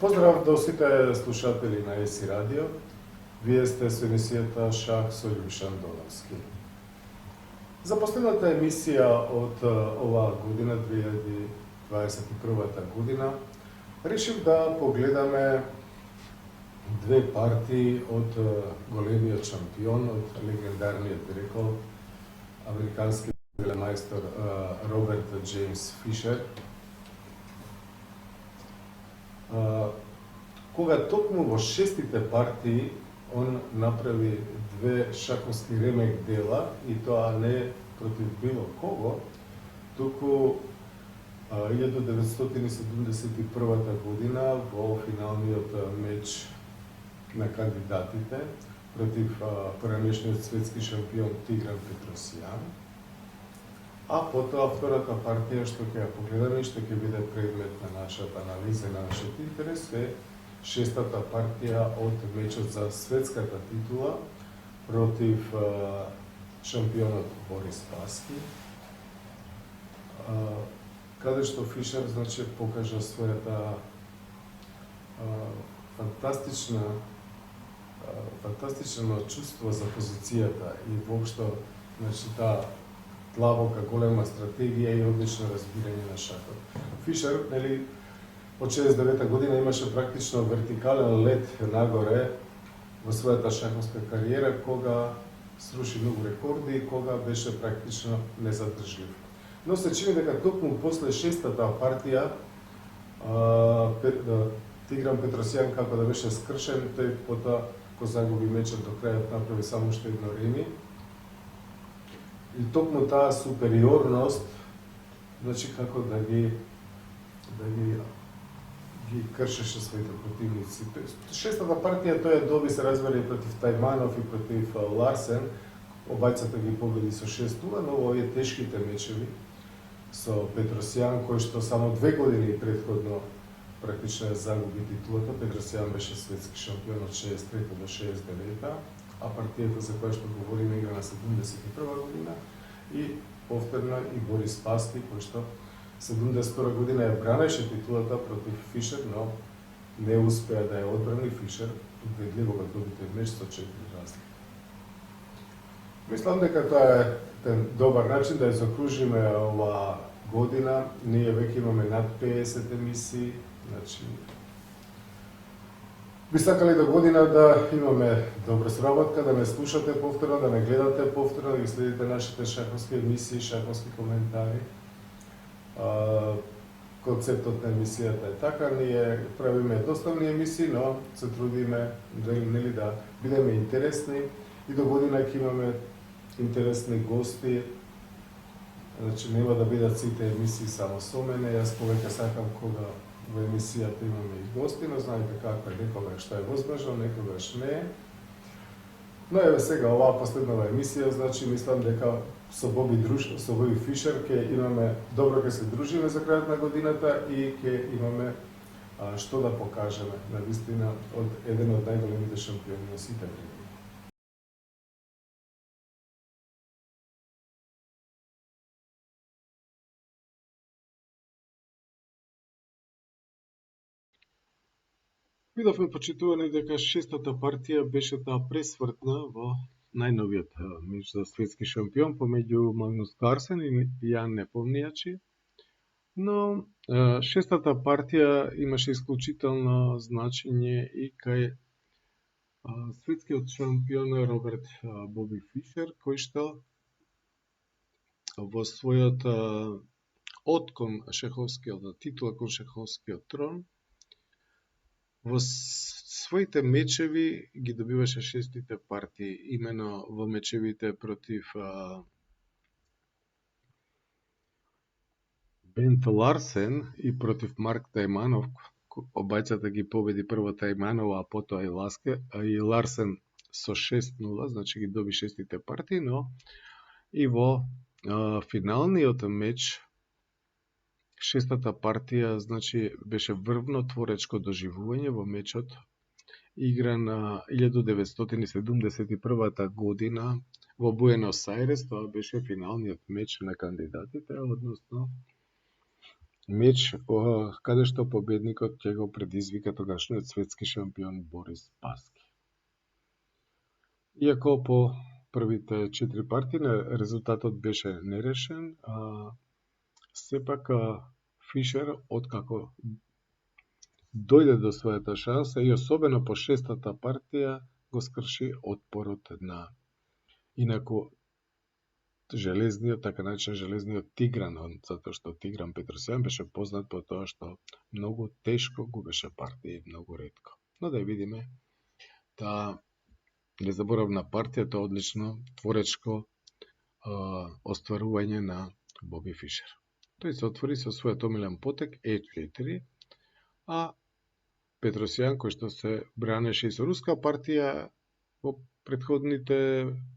Поздрав до сите слушатели на ЕСИ Радио. Вие сте со емисијата Шах со Љушан Долавски. За последната емисија од оваа година, 2021 година, решив да погледаме две партии од големиот шампион, од легендарниот, би рекол, американски велемајстор Роберт Джеймс Фишер. Кога токму во шестите партии он направи две шаховски ремек дела, и тоа не против било кого, туку 1971 година во финалниот меч на кандидатите против поранешниот светски шампион Тигран Петросијан. А потоа втората партија што ќе ја погледаме и што ќе биде предмет на нашата анализа, на нашиот интерес, е шестата партија од мечот за светската титула против шампионот Борис Спасски, каде што Фишер покажа својата фантастично чувство за позицијата и воопшто таа длабока, голема стратегија и одлично разбирање на шахот. Фишер, од 69 година имаше практично вертикален лет нагоре во својата шаховска кариера, кога сруши многу рекорди и кога беше практично незадржлив. Но се чини дека токму после шестата партија Тигран Петросијан, како да беше скршен, тој потоа го загуби мечот до крајот, направи само што едно реми. И токму таа супериорност, како да ги кршеше своите противници. Шестата партија тој ја доби, се разбере, и против Тајманов и против Ларсен. Обајцата ги победи со 6-0, но во овие тешките мечеви со Петросијан, кој што само 2 години предходно практично ја загуби титулата. Петросијан беше светски шампион од 63 до 69, а партијата за која што говориме игра на 71 година, и повторно и Борис Спасски, кој што 72 година ја бранеше титулата против Фишер, но не успеа да ја одбрани. Фишер убедливо го доби тој меч со 4 разлики. Мислам дека тоа е добар начин да ја закружиме оваа година. Ние веќе имаме над 50 емисии, би сакали до година да имаме добра сработка, да ме слушате повторно, да ме гледате повторно, да ги следите нашите шаховски емисии, шаховски коментари. Концептот на емисијата е така, ние правиме доставни емисии, но се трудиме да бидеме интересни и до година ќе имаме интересни гости. Нема да бидат сите емисии само со мене, јас повеќе сакам кога во емисијата имаме и гости, но знаете како е, некогаш што е возможно, некогаш не е. Но еве сега оваа последнава емисија, мислам дека со Боби Фишер ќе имаме добро, ќе се дружиме за крајот на годината и ќе имаме што да покажеме, навистина, од еден од најголемите шампиони на сите времена. Видовме, почитувани, дека шестата партија беше таа пресвртна во најновиот меч за светски шампион помеѓу Магнус Карсен и Јан Непомнијачи. Но шестата партија имаше исклучително значење и кај светскиот шампион Роберт Боби Фишер, кој што во својот откон шаховскиот титула кон шаховскиот трон, во своите мечеви ги добиваше шестите партии, имено во мечевите против Бент Ларсен и против Марк Тајманов. Обајцата ги победи прво Тајманова, а потоа и Ларсен со 6-0, ги доби шестите партии, но и во финалниот меч шестата партија беше врвно творечко доживување во мечот игран на 1971 година во Буенос Ајрес. Тоа беше финалниот меч на кандидатите, односно меч каде што победникот ќе го предизвика тогашниот светски шампион Борис Паски. Иако по првите 4 партии резултатот беше нерешен, сепак Фишер, откако дојде до својата шанса и особено по 6-та партија го скрши отпорот на инаку железниот, така наречен железниот Тигран, затоа што Тигран Петросјан беше познат по тоа што многу тешко губеше партии, многу ретко. Но да ја видиме таа незаборавна партија, тоа одлично творечко остварување на Боби Фишер. Тој се отвори со својот омилен потек E4, а Петросјан, кој што се бранеше и со руска партија во предходните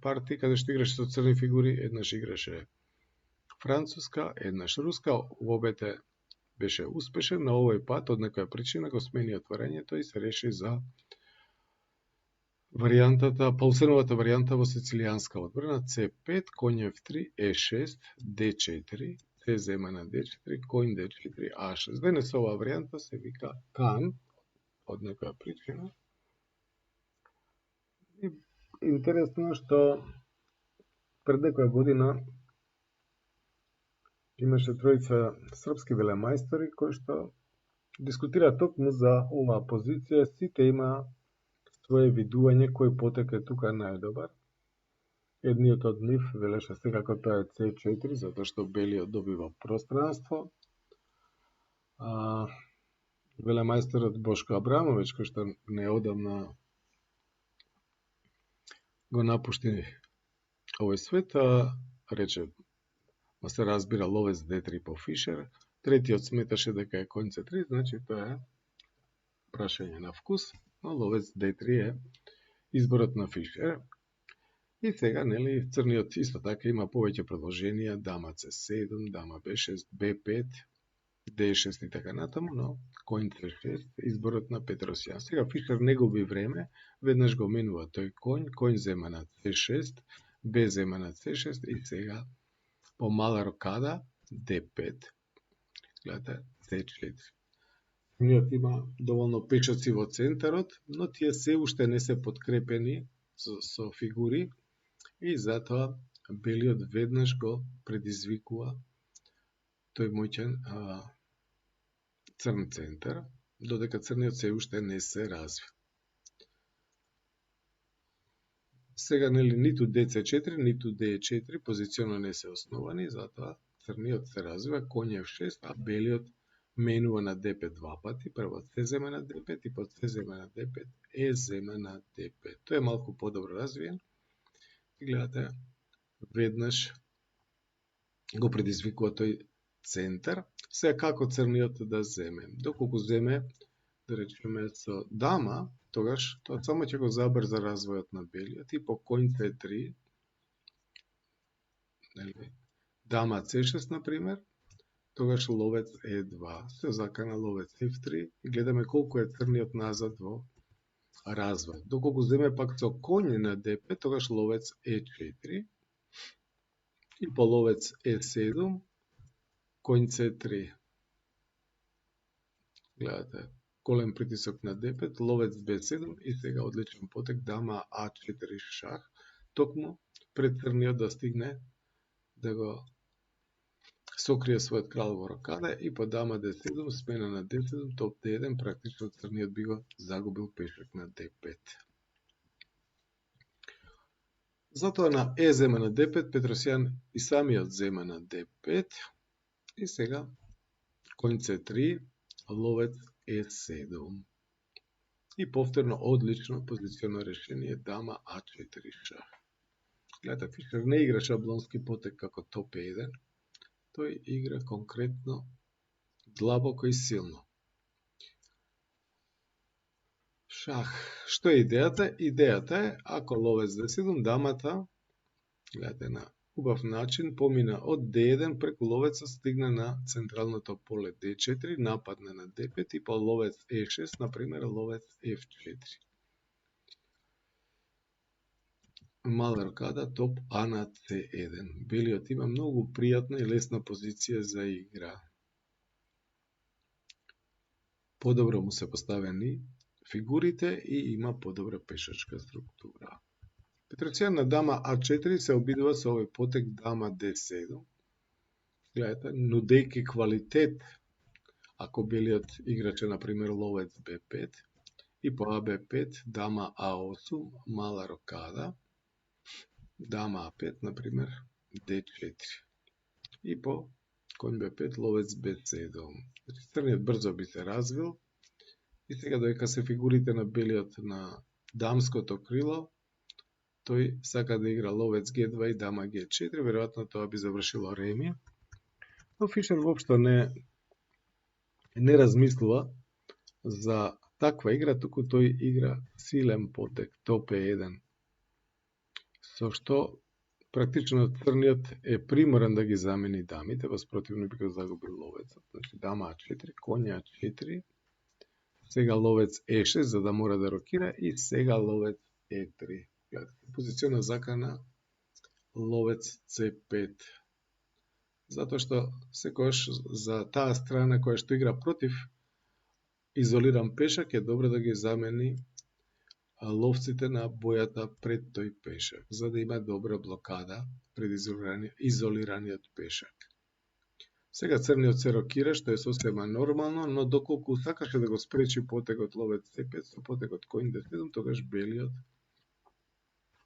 партии, каде што играше со црни фигури, еднаш играше француска, еднаш руска, во обете беше успешен, на овој пат од некоја причина го смени отварањето и се реши за варијантата, полсеновата варијанта во сицилијанска одбрана C5, конј F3, E6, D4, C зема на D4, конј D4, A6. Денес оваа варијанта се вика Кан, од некоја причина. И интересно што пред некоја година имаше тројца српски велемајстори кои што дискутираат токму за оваа позиција. Сите има свое видување кој потек е тука најдобар. Едниот од нив велеше секако тоа е C4, затоа што белиот добива пространство. Велемајсторот Бошко Абрамовиќ, кој што неодамна го напушти овој свет, рече, ма се разбира ловец D3 по Фишер, третиот сметаше дека е конј C3, значи тоа е прашање на вкус, но ловец D3 е изборот на Фишер. И сега, нели, црниот исто така има повеќе продолженија, дама C7, дама B6, B5, D6 и така натаму, но конј C6, изборот на Петросјан. Сега Фишер не губи време, веднаш го менува тој конј зема на C6, B зема на C6 и сега по мала рокада D5. Гледате, C4. Црниот има доволно печоци во центарот, но тие се уште не се подкрепени со фигури и затоа белиот веднаш го предизвикува тој моќен црн центар, додека црниот се уште не се разви. Сега, нели, ниту DC4, ниту D4 позиционно не се основани, затоа црниот се развива, конј F6, а белиот менува на D5 два пати, прво C зема на D5 и под C зема на D5, E зема на D5. Тој е малку подобро развиен. И гледате, веднаш го предизвикува тој центар. Сега како црниот да земе? Доколку земе, да речеме, со дама, тогаш тоа само ќе го забрза развојот на белиот и по конј C3, дама C6, например, тогаш ловец E2, се закана ловец F3 и гледаме колку е црниот назад во развој. Доколку земе пак со конј на D5, тогаш ловец E4 и по ловец E7, конј C3. Гледате, голем притисок на D5, ловец B7 и сега одличен потек дама A4 шах, токму пред црниот да стигне да го сокрие својот крал во рокада и по дама D7, смена на D7, топ D1, практично црниот би го загубил пешак на D5. Затоа на E зема на D5, Петросјан и самиот зема на D5 и сега конј C3, ловец E7. И повторно одлично позиционно решение дама A4 шах. Гледате, Фишер не игра шаблонски потек како топ 1, тој игра конкретно, длабоко и силно. Шах. Што е идејата? Идејата е, ако ловец D7, дамата, гледате, на убав начин помина од D1 преку ловеца, стигна на централното поле D4, нападна на D5 и по ловец E6, например, ловец F4. Мала рокада, топ А на C1. Белиот има многу пријатна и лесна позиција за игра. Подобро му се поставени фигурите и има подобра пешачка структура. Петроцијан на дама А4 се обидува со овој потек дама Д7. Гледате, нудејки квалитет, ако белиот играч е, например, ловец Б5, и по АБ5, дама А8, мала рокада, дама А5, например, Д4. И по конј Б5, ловец Б7. Значи, црниот брзо би се развил, и сега додека се фигурите на белиот на дамското крило, тој сака да игра ловец Г2 и дама Г4, веројатно тоа би завршило реми. Но Фишер воопшто не размислува за таква игра, туку тој игра силен потек, топ Е1. Со што практично црниот е приморен да ги замени дамите, во спротивно би го загубил ловецот. Значи дама А4, коњ А4, сега ловец Е6 за да мора да рокира и сега ловец Е3. Позициона закана ловец С5. Затоа што секојаш за таа страна која што игра против изолиран пешак е добро да ги замени ловците на бојата пред тој пешак, за да има добра блокада пред изолираниот пешак. Сега црниот се рокира, што е сосема нормално, но доколку сакаше да го спречи потегот ловец С5 со потегот коњ Д7, тогаш белиот,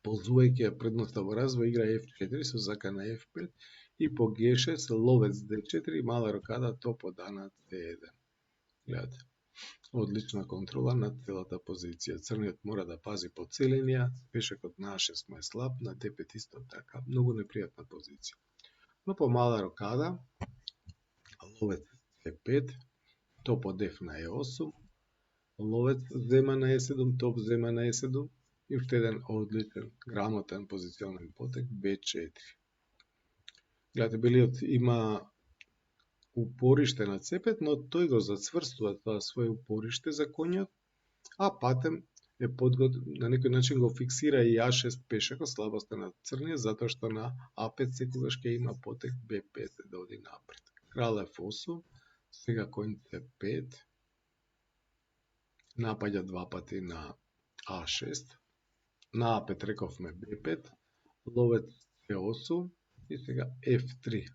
ползувајќи ја предноста во развој, игра F4 со закана F5 и по G6 ловец D4 мала рокада топо дана C1. Гледате, одлична контрола на целата позиција. Црниот мора да пази по целенија, пешакот на А6 му е слаб, на D5 исто така, многу непријатна позиција. Но по мала рокада, ловец C5, топ од F на E8, ловец зема на E7, топ зема на E7, и уште еден одличен, грамотен позиционен потек B4. Гледате, белиот има упориште на C5, но тој го зацврстува тоа своје упориште за коњот, а патем е на некој начин го фиксира и А6 пешакот, слабоста на црниот, затоа што на А5 секогаш ќе има потек Б5 да оди напред. Крал F8, сега коњ C5, напаѓа два пати на А6, на А5 рековме Б5, ловец C8 и сега F3.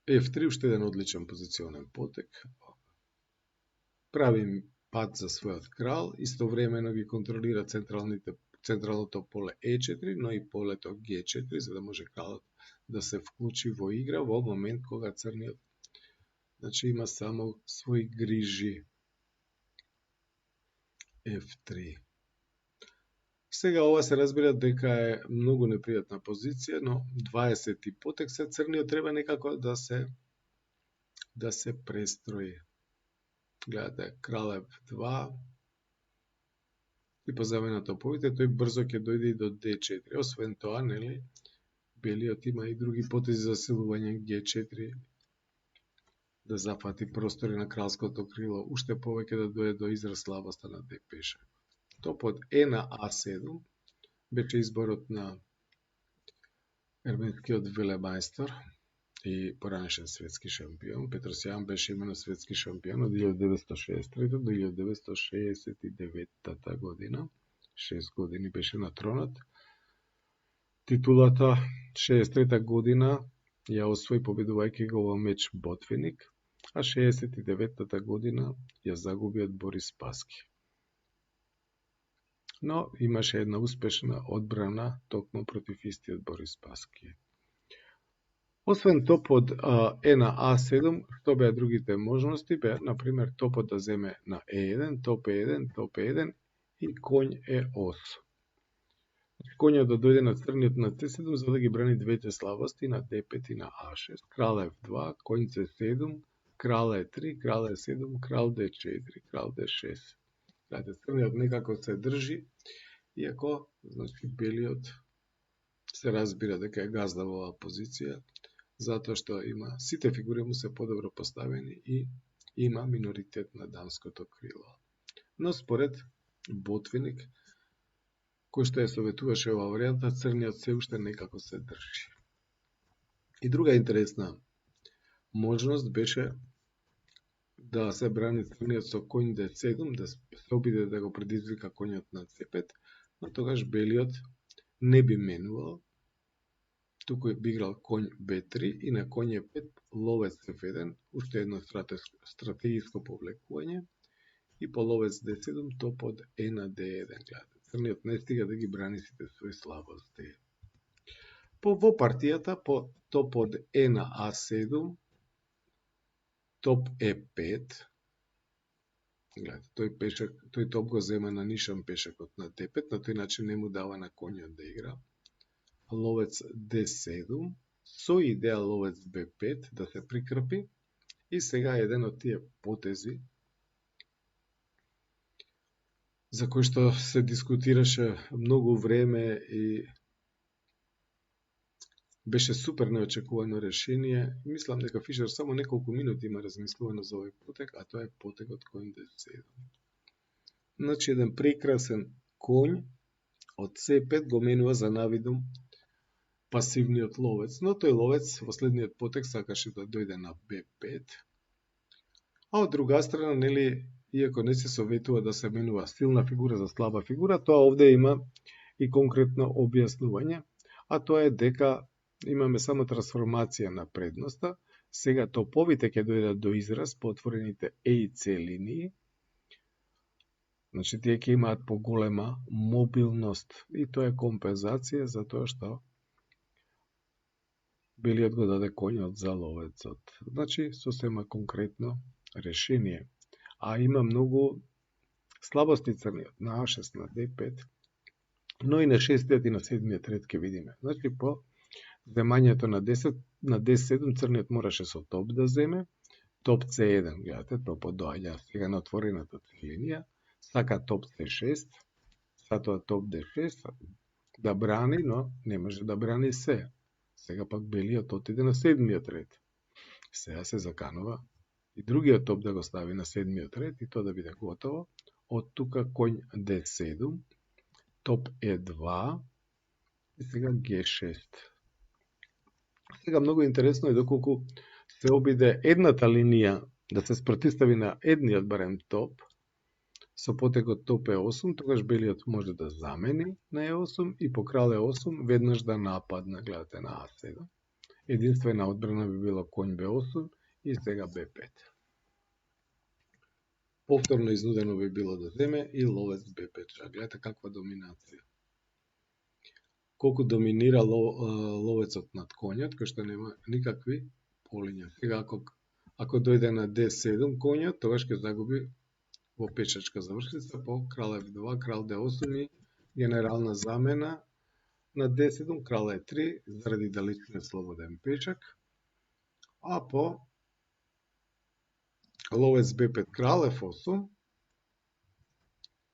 F3 уште еден одличен позиционен потек. Прави пат за својот крал, истовремено ги контролира централното поле E4, но и полето G4, за да може кралот да се вклучи во игра во момент кога црниот, значи, има само своји грижи. F3. Сега ова се разбира дека е многу непријатна позиција, но 20 потек се црниот треба некако да се престрои. Гледате, крал F2 и по замена топовите, тој брзо ќе дојде и до D4. Освен тоа, нели, белиот има и други потези за засилување G4, да зафати простори на кралското крило, уште повеќе да дојде до израз слабоста на D пешак. Топот Е на А7 беше изборот на ерменскиот велемајстор и поранешен светски шампион. Петросјан беше имено светски шампион од 1963 до 1969 година. 6 години беше на тронот. Титулата 63 година ја освои победувајќи го во меч Ботвиник, а 69 година ја загуби од Борис Спаски. Но имаше една успешна одбрана токму против истиот Борис Спаски. Освен топот Е на А7, што беа другите можности, беа, например, топот да земе на Е1, топ Е1, топ Е1 и коњ Е8. Коњот да дојде на црниот на С7 за да ги брани двете слабости на D5 и на А6. Крал F2, коњ C7, крал Е3, крал Е7, крал D4, крал D6. Гледате, црниот некако се држи, иако, значи, белиот се разбира дека е газда во оваа позиција, затоа што има сите фигури му се подобро поставени и има миноритет на дамското крило. Но според Ботвиник, кој што ја советуваше оваа варијанта, црниот се уште некако се држи. И друга интересна можност беше да се брани црниот со коњ D7, да се обиде да го предизвика коњот на C5, но тогаш белиот не би менувал, туку би играл коњ B3 и на коњ E5 ловец F1, уште едно стратегиско повлекување, и по ловец D7 топ од E на D1. Гледате, црниот не стига да ги брани сите своји слабости. Во партијата, по топ од E на A7, топ E5, гледате, тој топ го зема на нишан пешакот на D5, на тој начин не му дава на коњот да игра. Ловец D7, со идеја ловец B5 да се прикрпи, и сега еден од тие потези за кој што се дискутираше многу време и беше супер неочекувано решение. Мислам дека Фишер само неколку минути има размислувано за овој потег, а тоа е потегот коњ D7. Значи, еден прекрасен коњ од C5 го менува за навидум пасивниот ловец, но тој ловец во следниот потег сакаше да дојде на B5. А од друга страна, нели, иако не се советува да се менува силна фигура за слаба фигура, тоа овде има и конкретно објаснување, а тоа е дека имаме само трансформација на предноста. Сега топовите ќе дојдат до израз по отворените E и C линии. Значи, тие ќе имаат поголема мобилност и тоа е компензација за тоа што белиот го даде коњот за ловецот. Значи, сосема конкретно решение. А има многу слабости црниот на А6, на D5, но и на 6 и на 7 ред ќе видиме. Значи, по земањето на D7 црниот мораше со топ да земе, топ C1, гледате, топот доаѓа сега на отворената линија, сака топ C6, затоа топ D6, да брани, но не може да брани се. Сега пак белиот отиде на 7 ред. Сега се заканува и другиот топ да го стави на 7 ред и тоа да биде готово. Од тука коњ D7, топ E2 и сега G6. Сега многу интересно е доколку се обиде едната линија да се спротистави на едниот барем топ, со потегот топ E8, тогаш белиот може да замени на E8 и по крал E8 веднаш да нападне, гледате, на A7. Единствена одбрана би било коњ B8 и сега B5. Повторно изнудено би било да земе и ловец B5. Гледате каква доминација. Колку доминира ловецот над коњот, кој што нема никакви полиња. Сега ако дојде на D7 коњот, тогаш ќе загуби во пешачка завршица по крал F2, крал D8 и генерална замена на D7, крал E3 заради далечниот слободен пешак, а по ловец B5, крал F8,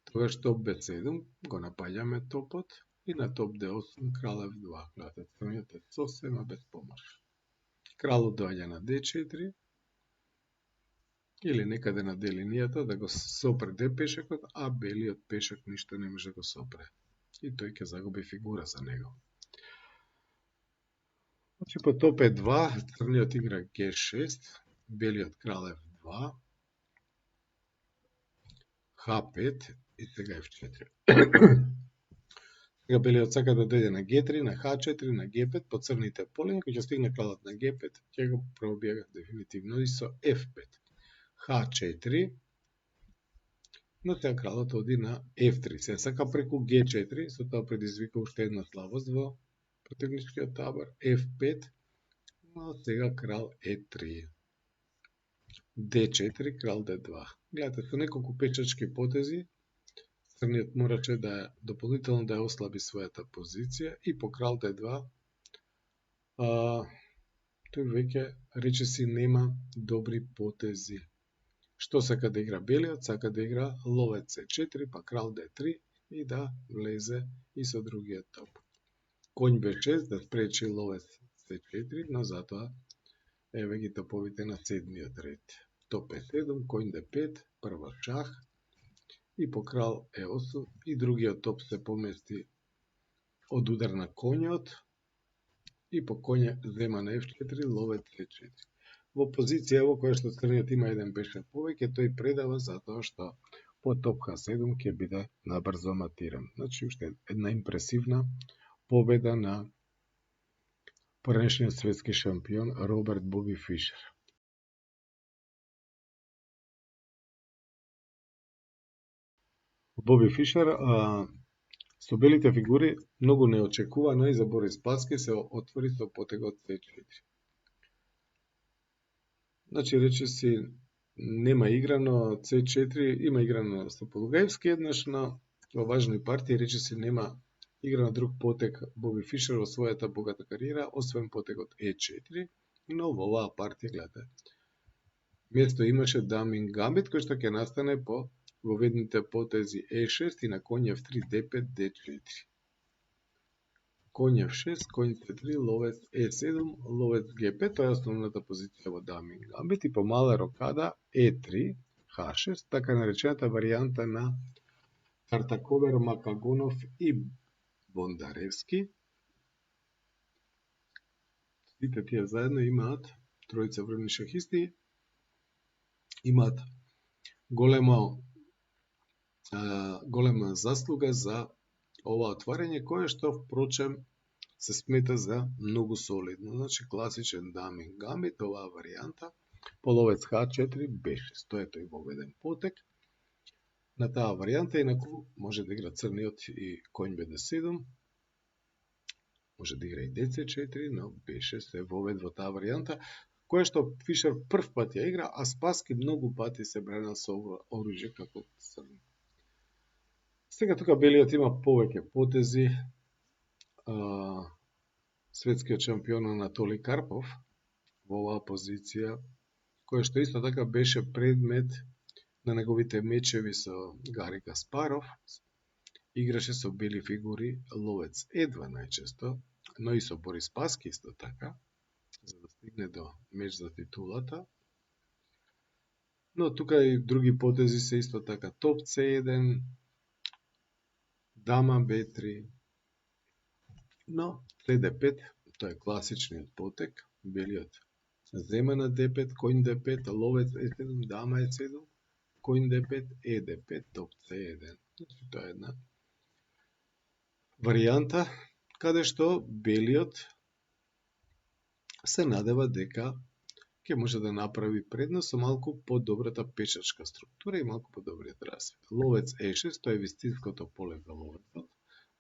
тогаш топ B7 го напаѓаме топот и на топ D8 крал F2. Гледате, црниот е сосема без помош. Кралот доаѓа на D4 или некаде на D линијата да го сопре D пешакот, а белиот пешак ништо не може да го сопре. И тој ќе загуби фигура за него. Значи, по топ E2, црниот игра G6, белиот крал F2, H5 и сега F4. Сега белиот сака да дојде на G3, на H4, на G5, по црните полиња, кој ќе стигне кралот на G5, ќе го пробија дефинитивно и со F5. H4, но сега кралот оди на F3. Се сака преку G4, со тоа предизвика уште една слабост во противничкиот табор, F5, но сега крал E3. D4, крал D2. Гледате, со неколку пешачки потези, црниот мораче да дополнително да ја ослаби својата позиција и по крал D2 тој веќе речиси нема добри потези. Што сака да игра белиот? Сака да игра ловец C4, па крал D3 и да влезе и со другиот топ. Коњ B6 да спречи ловец C4, но затоа еве ги топовите на 7 ред. Топ E7, коњ D5, прво шах и по крал E8 и другиот топ се помести од удар на коњот и по коња зема на F4, ловец C4. во позиција во која што црниот има еден пешак повеќе, тој предава затоа што по топ H7 ќе биде набрзо матиран. Значи, уште една импресивна победа на поранешниот светски шампион Роберт Боби Фишер. Боби Фишер со белите фигури многу неочекувано и за Борис Спасски се отвори со потегот C4. Значи, речиси, нема играно C4, има играно со Полугаевски еднаш, но во важни партии речиси нема играно друг потег Боби Фишер во својата богата кариера, освен потегот E4, но во оваа партија, гледате, место имаше дамин гамбит, кој што ќе настане по воведните потези E6 и на коњ F3, D5, D4. Коњ F6, коњ C3, ловец E7, ловец G5, тоа е основната позиција во дамин гамбит, и по мала рокада E3, H6, така наречената варијанта на Тартаковер, Макагонов и Бондаревски. Сите тие заедно имаат, тројца врвни шахисти, имаат голема заслуга за ова отварање, кое што впрочем се смета за многу солидно. Значи, класичен дамин гамбит, оваа варијанта, по ловец H4, B6, тоа е тој воведен потек. На таа варијанта, инаку, може да игра црниот и коњ BD7, може да игра и DC4, но B6 е вовед во таа варијанта, која што Фишер прв пат ја игра, а Спаски многу пати се брана со оружје како црни. Сега тука белиот има повеќе потези. Светскиот шампион Анатоли Карпов во оваа позиција, која што исто така беше предмет на неговите мечеви со Гари Каспаров, играше со бели фигури ловец Е2 најчесто, но и со Борис Спаски исто така, за да стигне до меч за титулата. Но тука и други потези се исто така топ C1, дама B3, но CD5, тоа е класичниот потек, белиот зема на D5, коњ D5, ловец E7, дама E7, коњ D5, ED5, топ C1. Значи, тоа е една варијанта каде што белиот се надева дека ќе може да направи предност со малку подобрата пешачка структура и малку подобриот развит. Ловец E6, тоа е вистинското поле за ловецот,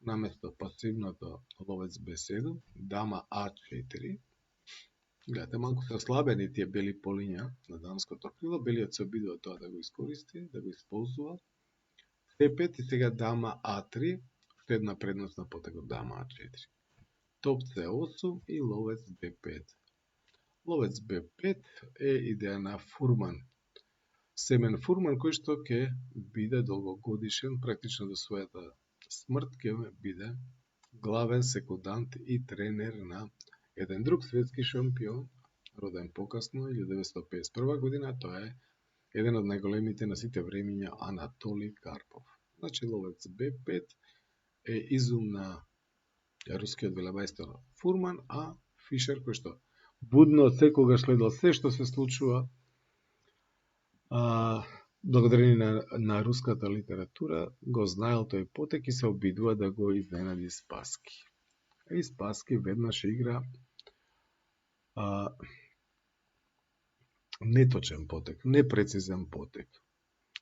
наместо пасивното ловец B7, дама A4. Гледате, малку се ослабени тие бели полиња на дамското крило, белиот се обидува тоа да го искористи, да го исползува. C5 и сега дама A3, што една предност на потегот дама A4. Топ C8 и ловец B5. Ловец B5 е идеја на Фурман. Семен Фурман, кој што ќе биде долгогодишен, практично до својата смрт ќе биде главен секундант и тренер на еден друг светски шампион, роден покасно, 1951 година, тоа е еден од најголемите на сите времиња, Анатоли Карпов. Значи, ловец B5 е изум на рускиот велемајстор Фурман, а Фишер, кој што будно секогаш следел се што се случува, благодарение на руската литература, го знаел тој потек и се обидува да го изненади Спаски. И Спаски веднаш игра неточен потек, непрецизен потек.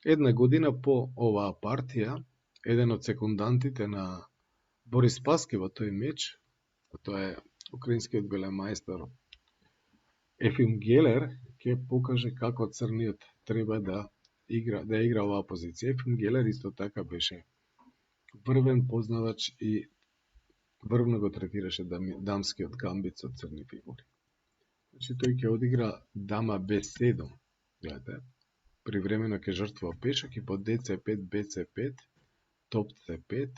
Една година по оваа партија, еден од секундантите на Борис Спаски во тој меч, тоа е украинскиот велемајстор Ефим Гелер, ќе покаже како црниот треба да игра оваа позиција. Ефим Гелер исто така беше врвен познавач и врвно го третираше дамскиот гамбит со црни фигури. Значи, тој ќе одигра дама B7, гледате, привремено ќе жртвува пешак и по DC5, BC5, топ C5,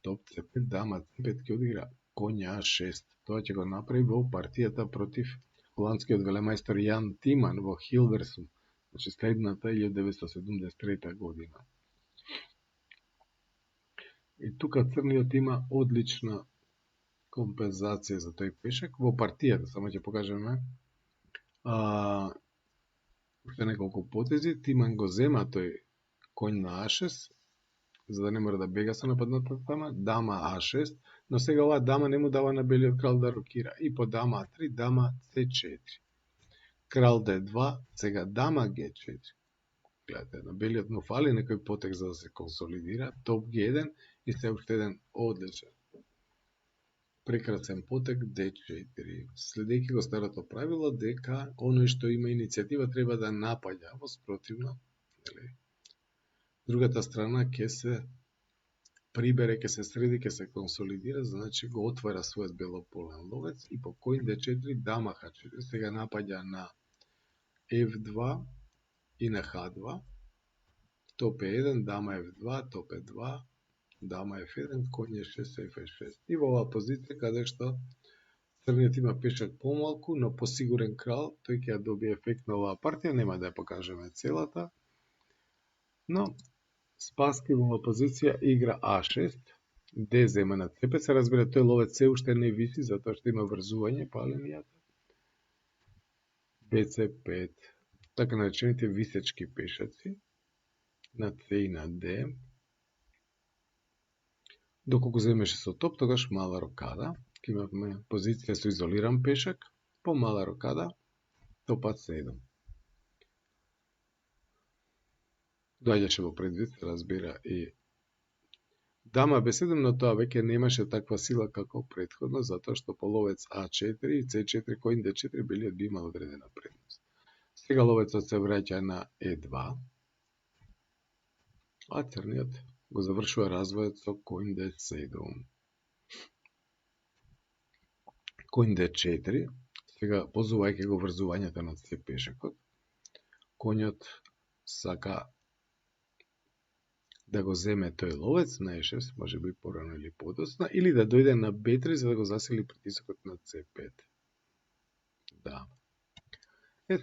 топ C5, дама C5 ќе одигра коњ A6. Тоа ќе го направи во партијата против холандскиот велемајстор Јан Тиман во Хилверсум, значи следната 1973 година. И тука црниот има одлична компензација за тој пешак во партијата, само ќе покажеме Уште неколку потези, Тиман го зема тој коњ на А6, за да не мора да бега со нападната дама, дама А6, но сега оваа дама не му дава на белиот крал да рокира. И по дама А3, дама С4. Крал Д2, сега дама Г4. Гледате, на белиот му фали некој потек за да се консолидира, топ Г1 и се уште еден одличен прекрасен потек D4. Следејќи го старото правило дека оној што има иницијатива треба да напаѓа, во спротивно, нели? Другата страна ќе се прибере, ќе се среди, ќе се консолидира, значи го отвара својот белополен ловец и по кој D4 дама H4 сега напаѓа на F2 и на H2. Топ E1, дама F2, топ E2, дама F1, коњ E6, F6. И во оваа позиција каде што црниот има пешак помалку, но посигурен крал, тој ќе ја добие ефект на оваа партија, нема да ја покажеме целата. Но Спаски во оваа позиција игра А6, Д зема на C5, се разбира тој ловец се уште не виси затоа што има врзување по линијата. BC5, така наречените висечки пешаци на C и на D. Доколку земеше со топ, тогаш мала рокада. Ке имаме позиција со изолиран пешак, по мала рокада, топат C7. Доаѓаше во предвид, се разбира, и дама B7, но тоа веќе немаше таква сила како претходно, затоа што по ловец А4 и C4, кој D4 белиот би имал одредена предност. Сега ловецот се враќа на E2, а црниот го завршува развојот со кој D7. Кој D4, сега позувајќи го врзувањето на C пешакот, коњот сака да го земе тој ловец на E6, може би порано или подоцна, или да дојде на B3 за да го засили притисокот на C5. Да.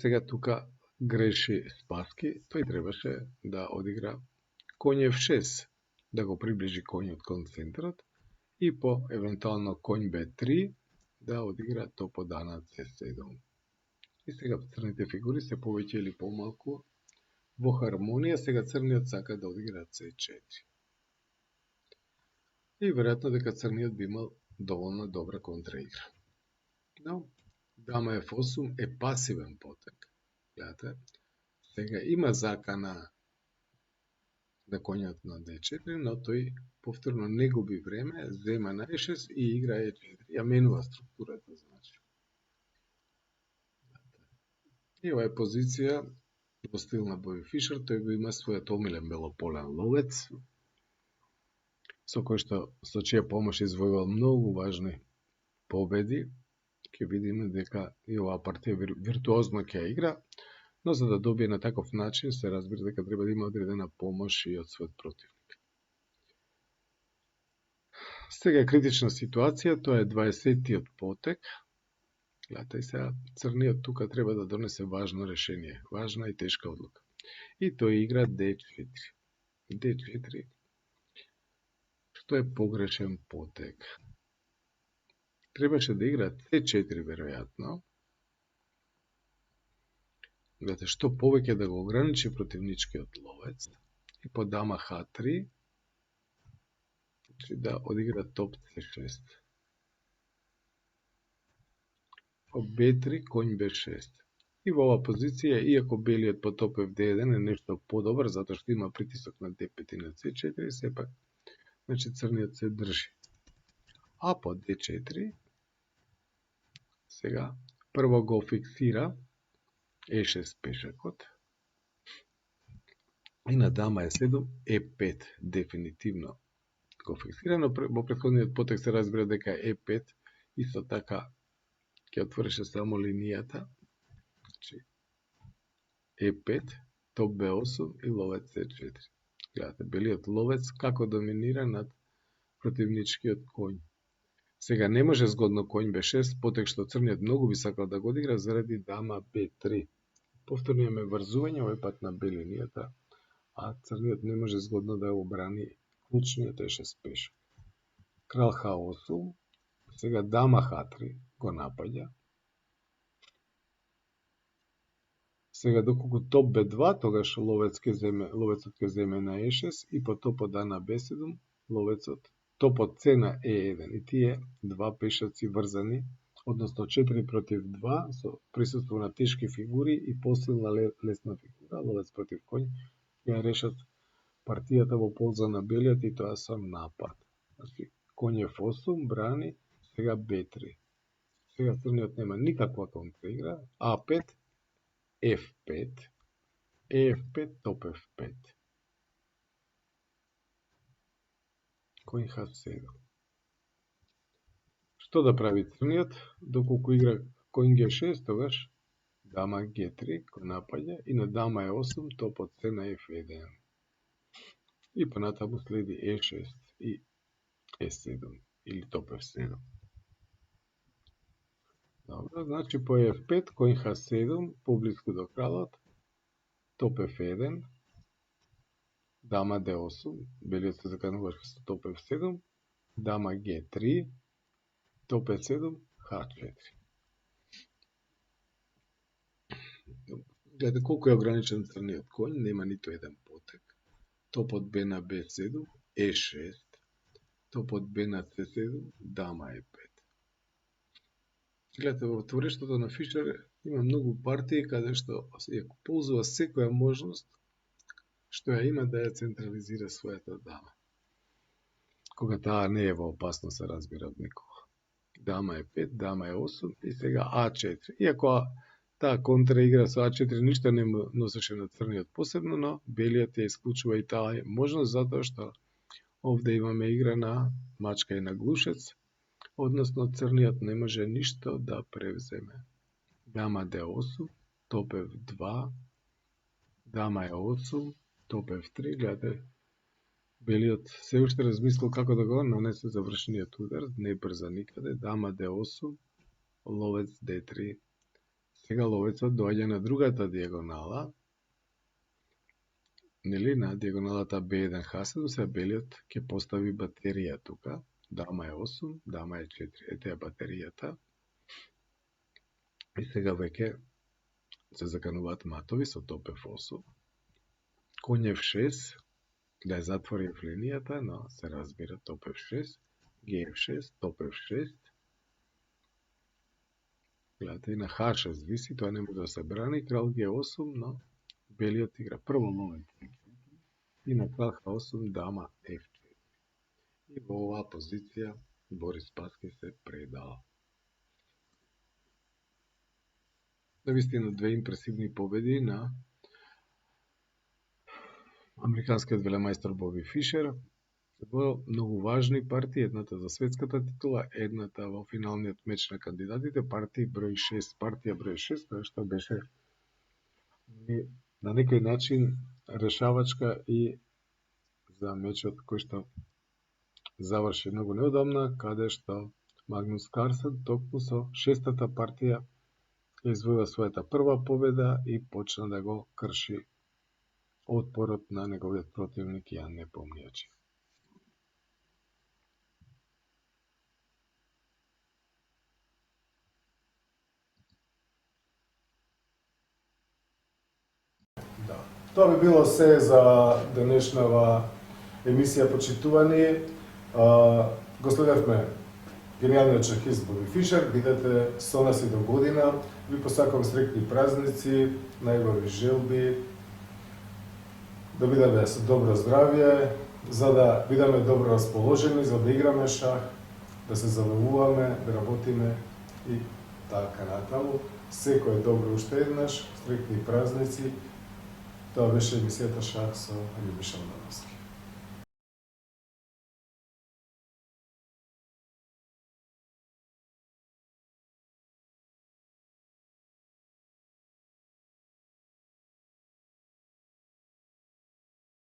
Сега тука греши Спаски, тој требаше да одигра коњ F6, да го приближи коњот кон центарот и по евентуално коњ B3 да одигра топот на C7. И сега црните фигури се повеќе или помалку во хармонија, сега црниот сака да одигра C4. И веројатно дека црниот би имал доволно добра контраигра. Но дама F8 е пасивен потек. Гледате, сега има закана да коњот на D4, но тој повторно не губи време, зема на E6 и игра E4. Ја менува структурата, значи. И ова е позиција во стил на Боби Фишер, тој го има својот омилен белополен ловец, со кој што со чија помош извојувал многу важни победи. Ќе видиме дека и оваа партија виртуозно ќе игра, но за да добие на таков начин се разбира дека треба да има одредена помош и од својот противник. Сега е критична ситуација, тоа е 20-тиот потек. Гледате, сега црниот тука треба да донесе важно решение, важна и тешка одлука. И тој игра D4. D4, што е погрешен потек. Требаше да игра C4, веројатно. Гледате, што повеќе да го ограничи противничкиот ловец. И по дама H3, да одигра топ C6. По B3, коњ B6. И во оваа позиција, иако белиот по топ FD1 е нешто подобар, затоа што има притисок на D5 и на C4, сепак, значи црниот се држи. А по D4, сега, прво го фиксира E6 пешакот, и на дама E7, E5, дефинитивно го фиксира, но во претходниот потек се разбира дека E5 исто така ќе отвореше само линијата, значи E5, топ B8 и ловец C4. Гледате, белиот ловец како доминира над противничкиот коњ. Сега не може згодно коњ B6, потек што црниот многу би сакал да го одигра заради дама B3. Повторно имаме врзување, овој пат на B линијата, а црниот не може згодно да обрани клучниот E6 пешак. Крал H8, сега дама H3 го напаѓа. Сега доколку топ B2, тогаш ловецот ќе земе на E6 и по топот А на B7 ловецот топот С на E1 и тие два пешаци врзани, односно 4 против 2 со присуство на тешки фигури и посилна лесна фигура, ловец против коњ, ќе решат партијата во полза на белиот и тоа со напад. Значи, коњ F8 брани, сега B3. Сега црниот нема никаква контраигра, A5, F5, E5, топ F5. Коњ H7. Што да прави црниот? Доколку игра коњ G6, тогаш дама G3 кој напаѓа и на дама E8 топот С на F1. И понатаму следи E6 и E7 или топ F7. Добро, значи по F5 коњ H7 поблиску до кралот, топ F1, дама D8, белиот се закануваше со топ F7, дама G3, топ F7, H4. Гледате колку е ограничен црниот коњ, нема ниту еден потек. Топот Б на B7, E6, топот Б на C7, дама E5. Гледате, во творештото на Фишер има многу партии каде што ја ползува секоја можност што ја има да ја централизира својата дама. Кога таа не е во опасност, се разбира од никога. Дама E5, дама E8 и сега A4. Иако таа контраигра со А4 ништо не носеше на црниот посебно, но белиот ја исклучува и таа можност затоа што овде имаме игра на мачка и на глушец, односно црниот не може ништо да превземе. Дама D8, топ F2, дама E8, топ F3, гледате, белиот се уште размислил како да го нанесе завршениот удар, не брза никаде, дама D8, ловец D3. Сега ловецот доаѓа на другата диагонала, нели, на диагоналата B1 H7, сега белиот ќе постави батерија тука, дама E8, дама E4, ете ја батеријата. И сега веќе се закануваат матови со топ F8. Коњ F6, да ја затвори F линијата, но се разбира топ F6, G6, топ F6. Гледате, и на H6 виси, тоа не може да се брани, крал G8, но белиот игра прво ловец и на крал H8 дама F4. И во оваа позиција Борис Спасски се предал. Навистина две импресивни победи на американскиот велемајстор Боби Фишер во многу важни партии, едната за светската титула, едната во финалниот меч на кандидатите, партија број 6, која што беше на некој начин решавачка и за мечот кој што заврши многу неодамна, каде што Магнус Карсен токму со 6-та партија извојува својата прва победа и почна да го крши отпорот на неговиот противник Јан Непомнијачи. Тоа би било се за денешнава емисија почитувани. Го следевме гениалниот шахист Боби Фишер. Бидете со нас и до година. Ви посакувам среќни празници, најубави желби, да бидеме со добро здравје, за да бидеме добро расположени, за да играме шах, да се забавуваме, да работиме и така натаму. Секој добро уште еднаш, среќни празници. Тоа беше емисијата Шах со Али Мишел на нас.